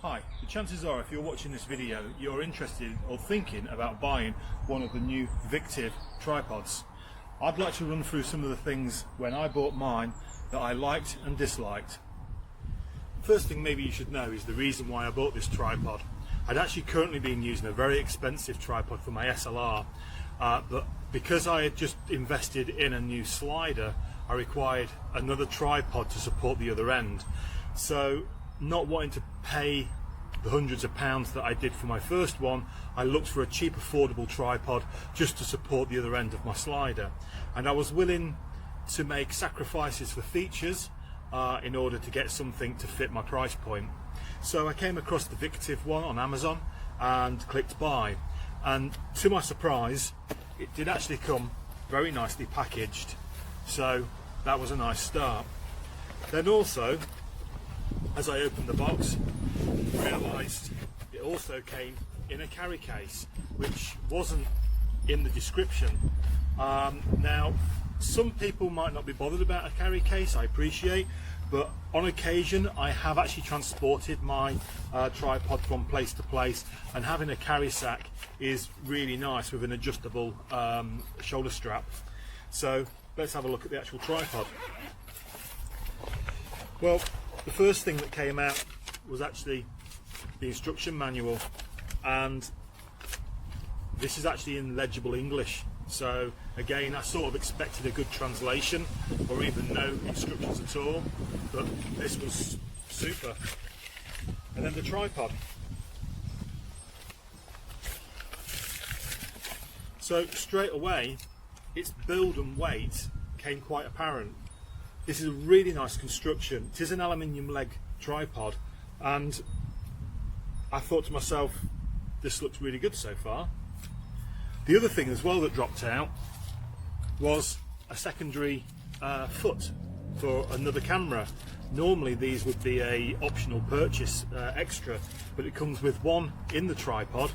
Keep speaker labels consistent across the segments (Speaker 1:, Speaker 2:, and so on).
Speaker 1: Hi, the chances are if you're watching this video you're interested or thinking about buying one of the new Victiv tripods. I'd like to run through some of the things when I bought mine that I liked and disliked. First thing maybe you should know is the reason why I bought this tripod. I'd actually currently been using a very expensive tripod for my SLR, but because I had just invested in a new slider, I required another tripod to support the other end. So not wanting to pay the hundreds of pounds that I did for my first one, I looked for a cheap, affordable tripod just to support the other end of my slider. And I was willing to make sacrifices for features in order to get something to fit my price point. So I came across the Victiv one on Amazon and clicked buy. And to my surprise, it did actually come very nicely packaged. So that was a nice start. Then also, as I opened the box, realised it also came in a carry case, which wasn't in the description. Now, some people might not be bothered about a carry case, I appreciate, but on occasion I have actually transported my tripod from place to place, and having a carry sack is really nice with an adjustable shoulder strap. So let's have a look at the actual tripod. Well, the first thing that came out was actually the instruction manual, and this is actually in legible English. So again, I sort of expected a good translation or even no instructions at all, but this was super. And then the tripod. So straight away, its build and weight came quite apparent. This is a really nice construction. It is an aluminium leg tripod, and I thought to myself, this looks really good so far. The other thing as well that dropped out was a secondary foot for another camera. Normally these would be a optional purchase extra, but it comes with one in the tripod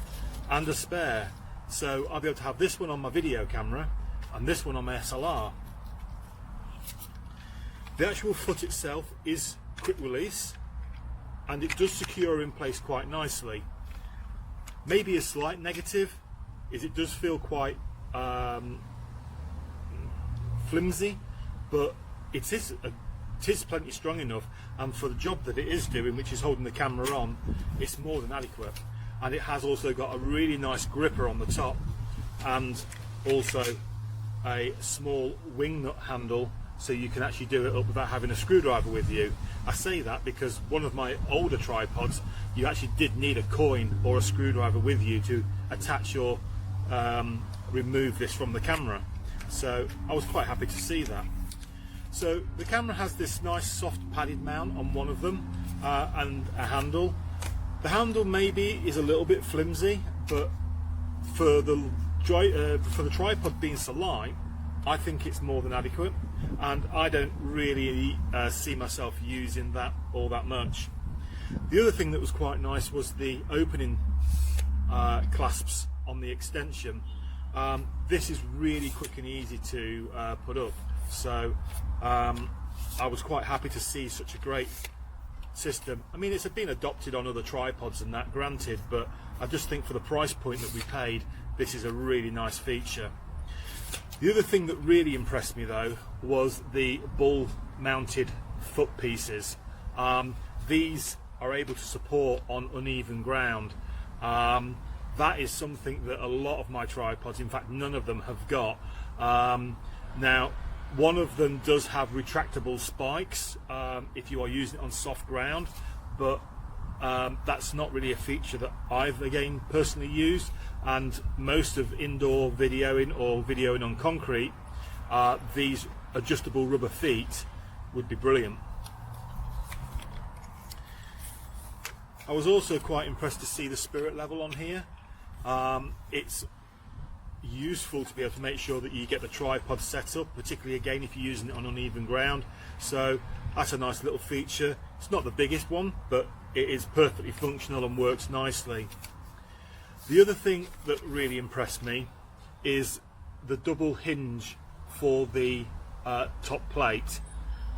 Speaker 1: and a spare. So I'll be able to have this one on my video camera and this one on my SLR. The actual foot itself is quick release, and it does secure in place quite nicely. Maybe a slight negative is it does feel quite flimsy, but it is plenty strong enough, and for the job that it is doing, which is holding the camera on, it's more than adequate. And it has also got a really nice gripper on the top, and also a small wing nut handle, so you can actually do it up without having a screwdriver with you. I say that because one of my older tripods, you actually did need a coin or a screwdriver with you to attach or remove this from the camera. So I was quite happy to see that. So the camera has this nice soft padded mount on one of them, and a handle. The handle maybe is a little bit flimsy, but for the tripod being so light, I think it's more than adequate, and I don't really see myself using that all that much. The other thing that was quite nice was the opening clasps on the extension. This is really quick and easy to put up, so I was quite happy to see such a great system. I mean, it's been adopted on other tripods and that, granted, but I just think for the price point that we paid, this is a really nice feature. The other thing that really impressed me though was the ball mounted foot pieces. These are able to support on uneven ground. That is something that a lot of my tripods, in fact none of them, have got. Now, one of them does have retractable spikes if you are using it on soft ground, but that's not really a feature that I've again personally used, and most of indoor videoing or videoing on concrete, these adjustable rubber feet would be brilliant. I was also quite impressed to see the spirit level on here. It's useful to be able to make sure that you get the tripod set up, particularly again if you're using it on uneven ground. So that's a nice little feature. It's not the biggest one, but it is perfectly functional and works nicely. The other thing that really impressed me is the double hinge for the top plate.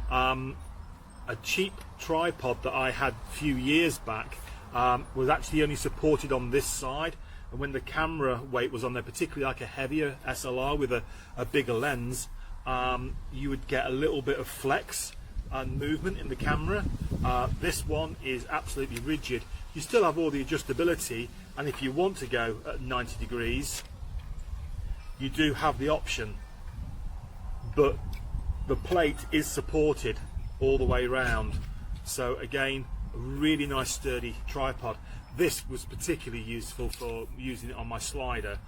Speaker 1: A cheap tripod that I had a few years back was actually only supported on this side, and when the camera weight was on there, particularly like a heavier SLR with a bigger lens, you would get a little bit of flex and movement in the camera. This one is absolutely rigid. You still have all the adjustability, and if you want to go at 90 degrees, you do have the option, but the plate is supported all the way around. So again, a really nice sturdy tripod. This was particularly useful for using it on my slider.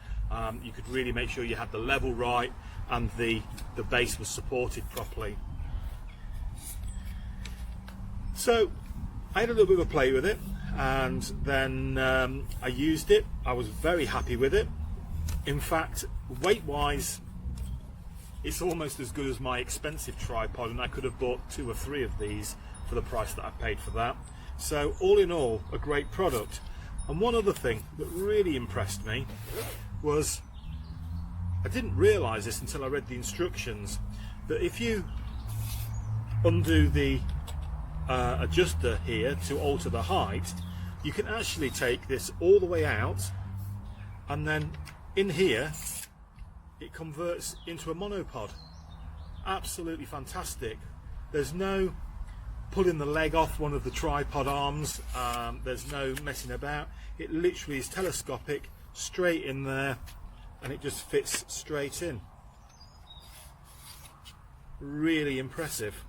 Speaker 1: You could really make sure you had the level right and the base was supported properly. So I had a little bit of a play with it, and then I used it. I was very happy with it. In fact, weight wise, it's almost as good as my expensive tripod, and I could have bought 2 or 3 of these for the price that I paid for that. So all in all, a great product. And one other thing that really impressed me was, I didn't realise this until I read the instructions, that if you undo the adjuster here to alter the height, you can actually take this all the way out, and then in here it converts into a monopod. Absolutely fantastic. There's no pulling the leg off one of the tripod arms, there's no messing about. It literally is telescopic, straight in there, and it just fits straight in. Really impressive.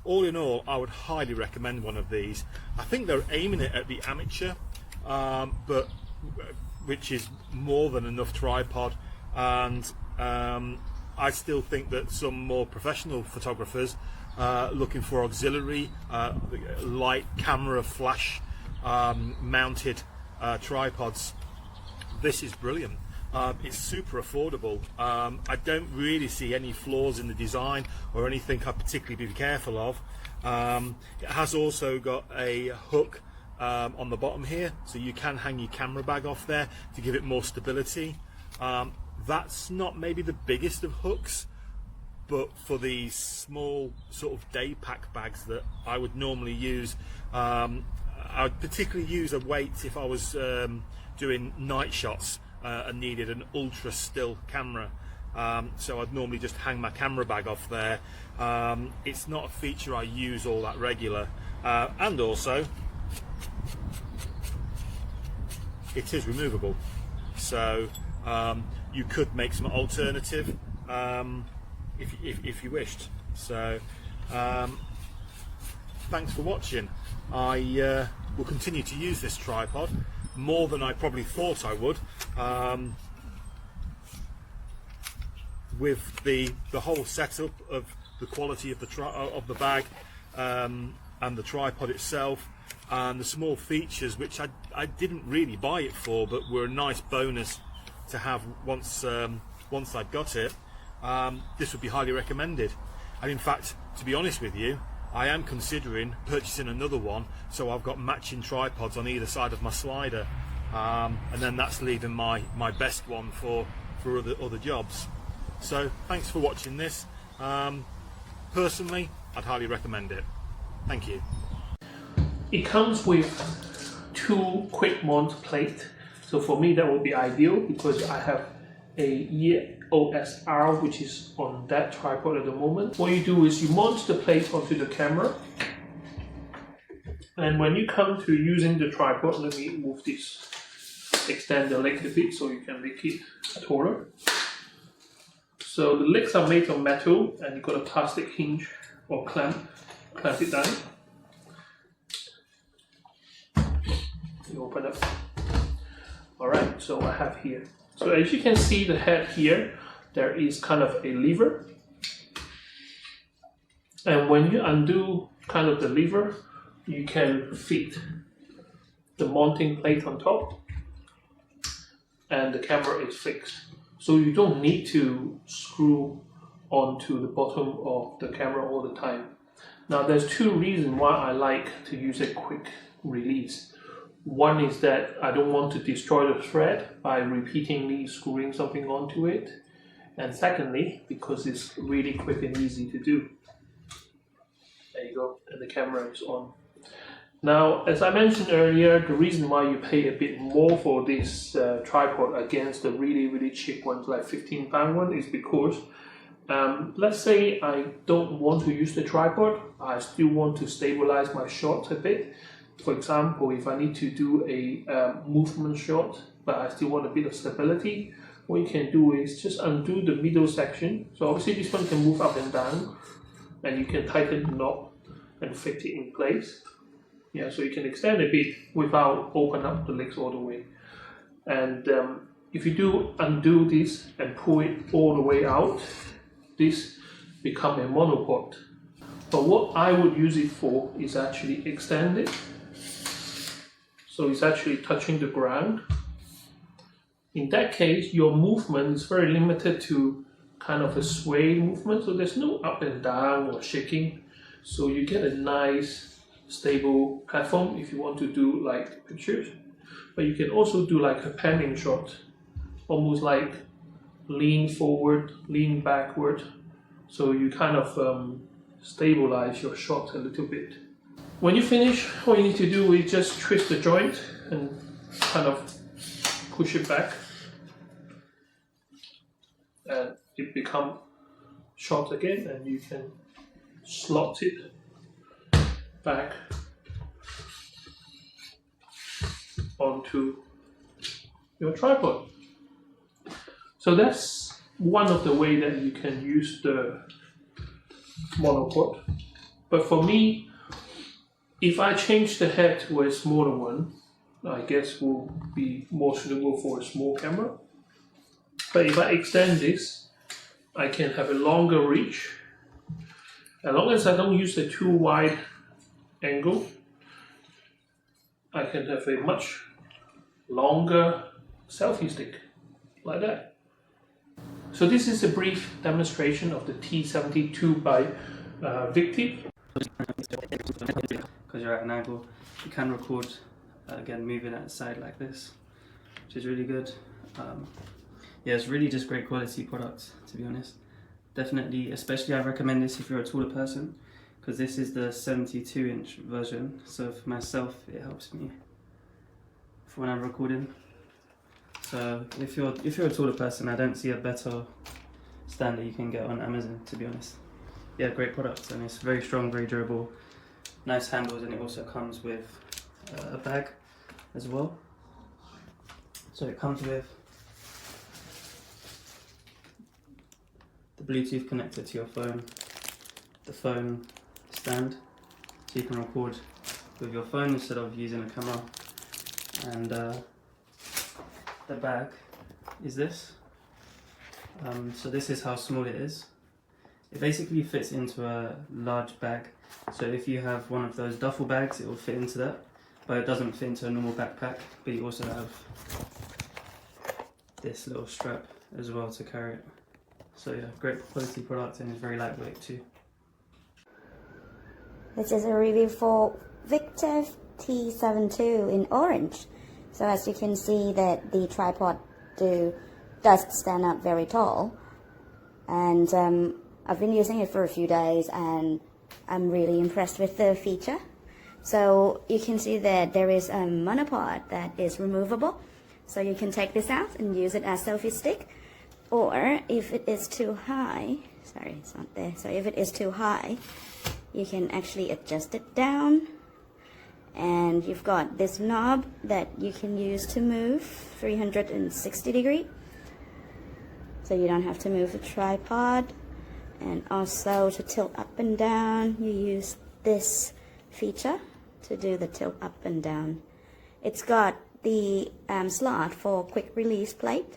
Speaker 1: All in all, I would highly recommend one of these. I think they're aiming it at the amateur, but which is more than enough tripod, and I still think that some more professional photographers looking for auxiliary light camera flash mounted tripods, this is brilliant. It's super affordable. I don't really see any flaws in the design or anything I'd particularly be careful of. It has also got a hook on the bottom here, so you can hang your camera bag off there to give it more stability. That's not maybe the biggest of hooks, but for these small sort of day pack bags that I would normally use, I would particularly use a weight if I was doing night shots and needed an ultra still camera. So I'd normally just hang my camera bag off there. It's not a feature I use all that regular, and also it is removable, so you could make some alternative if you wished. So thanks for watching. I will continue to use this tripod more than I probably thought I would, with the whole setup of the quality of the bag and the tripod itself, and the small features which I didn't really buy it for, but were a nice bonus to have once I'd got it. This would be highly recommended, and in fact, to be honest with you, I am considering purchasing another one, so I've got matching tripods on either side of my slider, and then that's leaving my best one for other jobs. So thanks for watching this. Personally, I'd highly recommend it. Thank you.
Speaker 2: It comes with 2 quick mount plates, so for me that would be ideal because I have a EOS R which is on that tripod at the moment. What you do is you mount the plate onto the camera, and when you come to using the tripod, let me move this, extend the leg a bit so you can make it taller. So the legs are made of metal, and you've got a plastic hinge or clamp it down. You open up. Alright, so I have here. So as you can see the head here, there is kind of a lever. And when you undo kind of the lever, you can fit the mounting plate on top, and the camera is fixed. So you don't need to screw onto the bottom of the camera all the time. Now there's 2 reasons why I like to use a quick release. One is that I don't want to destroy the thread by repeatedly screwing something onto it. And secondly, because it's really quick and easy to do. There you go, and the camera is on. Now, as I mentioned earlier, the reason why you pay a bit more for this tripod against the really cheap ones, like £15 one, is because let's say I don't want to use the tripod, I still want to stabilize my shot a bit. For example, if I need to do a movement shot, but I still want a bit of stability, what you can do is just undo the middle section. So obviously this one can move up and down, and you can tighten the knob and fit it in place. Yeah, so you can extend a bit without open up the legs all the way. And if you do undo this and pull it all the way out, this become a monopod. But what I would use it for is actually extend it. So it's actually touching the ground. In that case, your movement is very limited to kind of a sway movement. So there's no up and down or shaking. So you get a nice stable platform if you want to do like pictures, but you can also do like a panning shot, almost like lean forward, lean backward, so you kind of stabilize your shot a little bit. When you finish, all you need to do is just twist the joint and kind of push it back, and it becomes shot again, and you can slot it back onto your tripod. So that's one of the ways that you can use the monopod. But for me, if I change the head to a smaller one, I guess will be more suitable for a small camera. But if I extend this, I can have a longer reach. As long as I don't use a too wide angle, I can have a much longer selfie stick, like that. So this is a brief demonstration of the T72 by Victiv.
Speaker 3: Because you're at an angle, you can record again moving at the side like this, which is really good. Yeah, it's really just great quality products, to be honest. Definitely, especially I recommend this if you're a taller person, because this is the 72-inch version. So for myself, it helps me for when I'm recording. So if you're a taller person, I don't see a better stand that you can get on Amazon, to be honest. Yeah, great products, and it's very strong, very durable, nice handles, and it also comes with a bag as well. So it comes with the Bluetooth connector to your phone, the phone stand, so you can record with your phone instead of using a camera, and the bag is this. So this is how small it is. It basically fits into a large bag, so if you have one of those duffel bags, it will fit into that, but it doesn't fit into a normal backpack. But you also have this little strap as well to carry it. So yeah, great quality product, and it's very lightweight too.
Speaker 4: This is a review for Victiv T72 in orange. So as you can see that the tripod does stand up very tall, and I've been using it for a few days and I'm really impressed with the feature. So you can see that there is a monopod that is removable, so you can take this out and use it as selfie stick. Or if it is too high, sorry, it's not there. So if it is too high, you can actually adjust it down. And you've got this knob that you can use to move 360 degrees. So you don't have to move the tripod. And also to tilt up and down, you use this feature to do the tilt up and down. It's got the slot for quick release plate.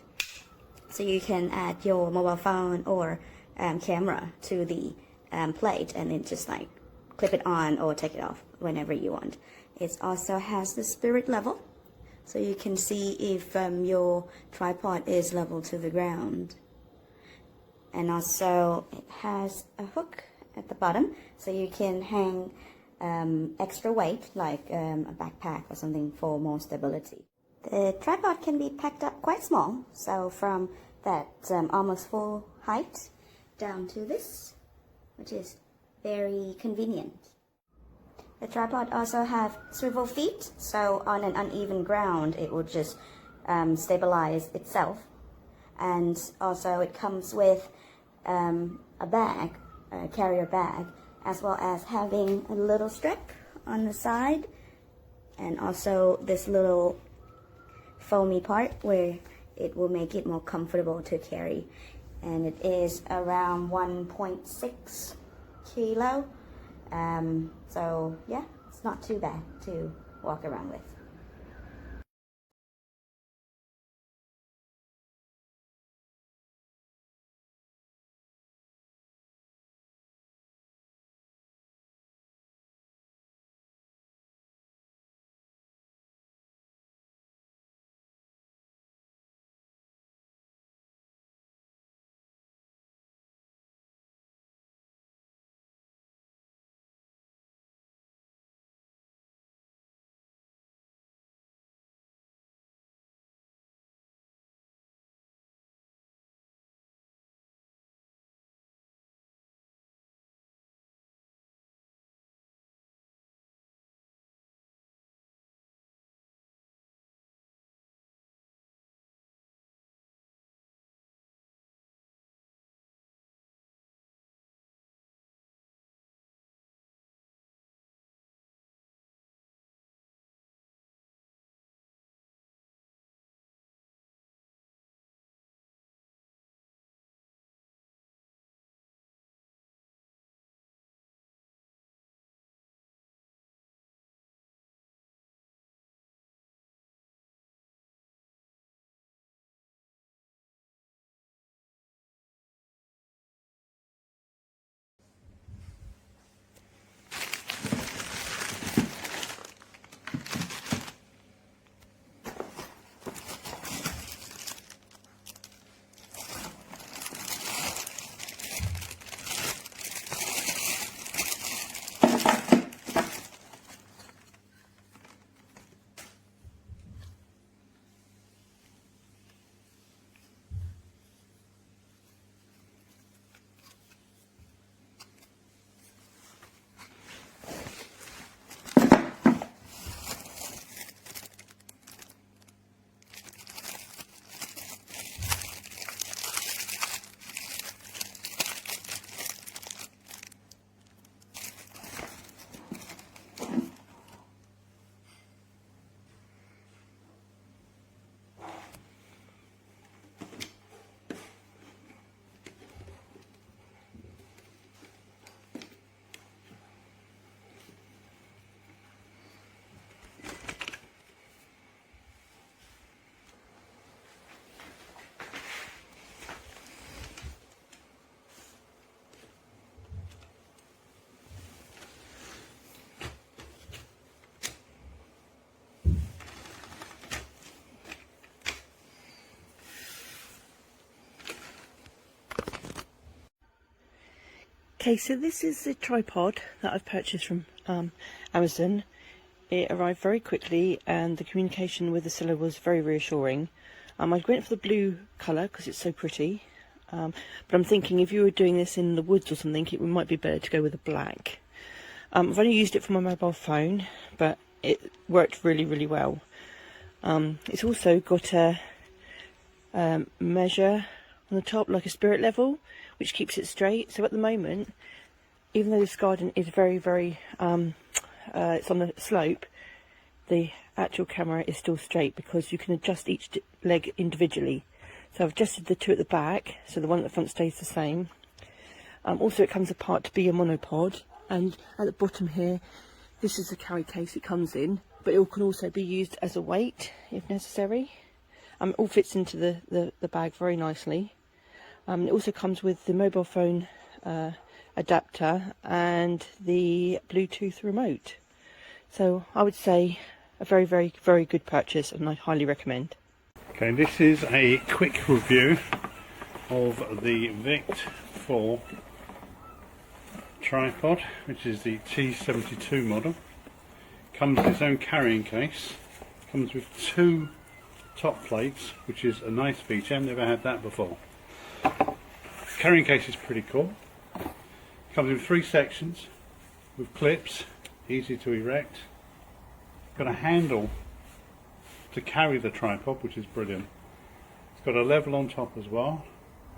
Speaker 4: So you can add your mobile phone or camera to the plate and then just like clip it on or take it off whenever you want. It also has the spirit level, so you can see if your tripod is level to the ground. And also it has a hook at the bottom, so you can hang extra weight like a backpack or something for more stability. The tripod can be packed up quite small, so from that almost full height down to this, which is very convenient. The tripod also have swivel feet, so on an uneven ground it will just stabilize itself. And also it comes with a bag, a carrier bag, as well as having a little strap on the side, and also this little foamy part where it will make it more comfortable to carry. And it is around 1.6 kilo. So yeah, it's not too bad to walk around with.
Speaker 5: Okay, so this is the tripod that I've purchased from Amazon. It arrived very quickly and the communication with the seller was very reassuring. I went for the blue colour because it's so pretty, but I'm thinking if you were doing this in the woods or something, it might be better to go with the black. I've only used it for my mobile phone, but it worked really, really well. It's also got a measure on the top, like a spirit level, which keeps it straight. So at the moment, even though this garden is very, very, it's on the slope, the actual camera is still straight because you can adjust each leg individually. So I've adjusted the two at the back, so the one at the front stays the same. Also, it comes apart to be a monopod, and at the bottom here, this is the carry case it comes in, but it can also be used as a weight if necessary. It all fits into the bag very nicely. It also comes with the mobile phone adapter and the Bluetooth remote. So I would say a very, very, very good purchase, and I highly recommend.
Speaker 6: Okay, this is a quick review of the Victiv tripod, which is the T72 model. Comes with its own carrying case. Comes with two top plates, which is a nice feature. I've never had that before. Carrying case is pretty cool. Comes in 3 sections with clips easy to erect. Got a handle to carry the tripod, which is brilliant. It's got a level on top as well,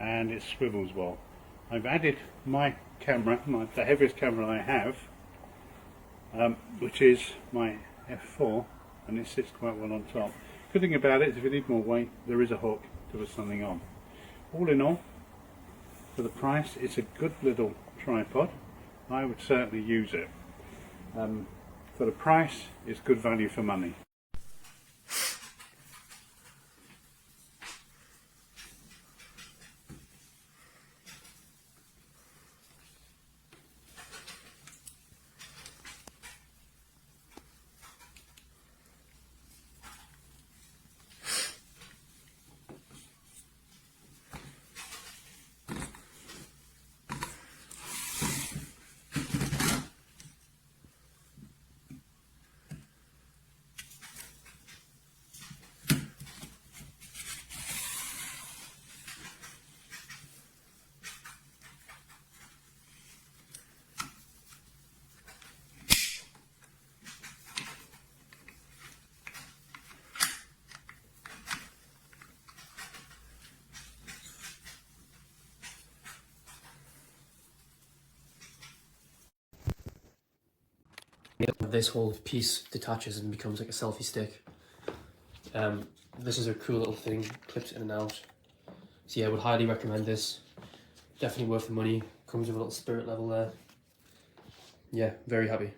Speaker 6: and it swivels well. I've added my camera, the heaviest camera I have, which is my f4, and it sits quite well on top. Good thing about it is if you need more weight, there is a hook to put something on. All in all, for the price, it's a good little tripod. I would certainly use it. For the price, it's good value for money.
Speaker 7: This whole piece detaches and becomes like a selfie stick. This is a cool little thing, clips in and out. So yeah, I would highly recommend this. Definitely worth the money. Comes with a little spirit level there. Yeah, very happy.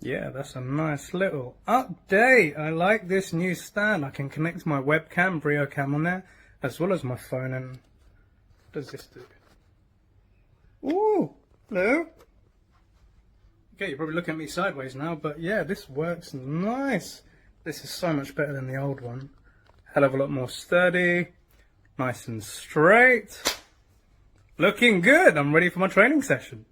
Speaker 8: Yeah, that's a nice little update. I like this new stand. I can connect my webcam, VrioCam on there, as well as my phone. And what does this do? Ooh, hello. Okay, you're probably looking at me sideways now, but yeah, this works nice. This is so much better than the old one. Hell of a lot more sturdy, nice and straight. Looking good. I'm ready for my training session.